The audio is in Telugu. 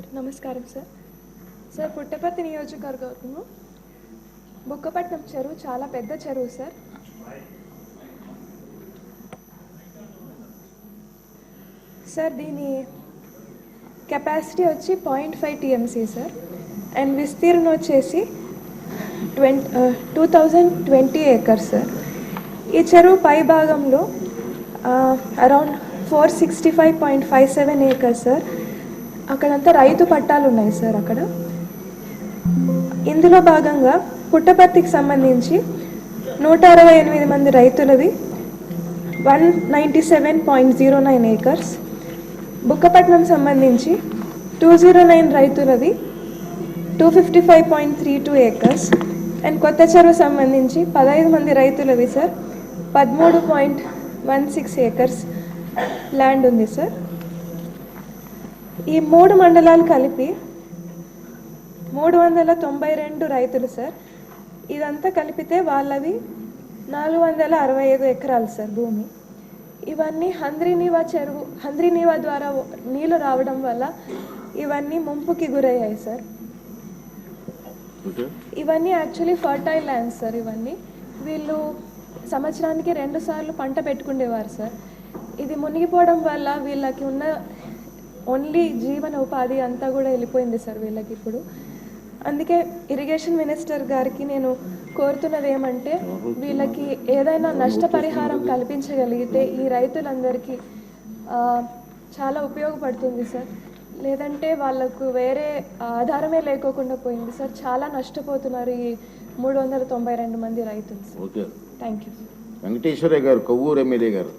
సార్ నమస్కారం సార్. సార్ పుట్టపర్తి నియోజకవర్గము బుక్కపట్నం చెరువు చాలా పెద్ద చెరువు సార్. సార్ దీని కెపాసిటీ వచ్చి 0.5 TMC సార్ అండ్ విస్తీర్ణం వచ్చేసి 2020 acres సార్. ఈ చెరువు పై భాగంలో అరౌండ్ 465.57 acres సార్. అక్కడంతా రైతు పట్టాలు ఉన్నాయి సార్. అక్కడ ఇందులో భాగంగా పుట్టపర్తికి సంబంధించి 168 మంది రైతులది 197.09 acres, బుక్కపట్నం సంబంధించి 209 రైతులది 255.32 acres అండ్ కొత్త చెరువు సంబంధించి 15 మంది రైతులవి సార్ 13.16 acres ల్యాండ్ ఉంది సార్. ఈ 3 మండలాలు కలిపి 392 రైతులు సార్. ఇదంతా కలిపితే వాళ్ళవి 465 ఎకరాలు సార్ భూమి. ఇవన్నీ హంద్రీనీవా ద్వారా నీళ్లు రావడం వల్ల ఇవన్నీ ముంపుకి గురయ్యాయి సార్. ఇవన్నీ యాక్చువల్లీ ఫర్టైల్ ల్యాండ్స్ సార్. ఇవన్నీ వీళ్ళు సంవత్సరానికి 2 సార్లు పంట పెట్టుకునేవారు సార్. ఇది మునిగిపోవడం వల్ల వీళ్ళకి ఉన్న ఓన్లీ జీవన ఉపాధి అంతా కూడా వెళ్ళిపోయింది సార్ వీళ్ళకి ఇప్పుడు. అందుకే ఇరిగేషన్ మినిస్టర్ గారికి నేను కోరుతున్నది ఏమంటే వీళ్ళకి ఏదైనా నష్టపరిహారం కల్పించగలిగితే ఈ రైతులందరికీ చాలా ఉపయోగపడుతుంది సార్. లేదంటే వాళ్ళకు వేరే ఆధారమే లేకోకుండా పోయింది సార్. చాలా నష్టపోతున్నారు ఈ 392 మంది రైతులు సార్. Thank you. వెంకటేశ్వరయ్య గారు, కొవ్వూరు ఎమ్మెల్యే గారు.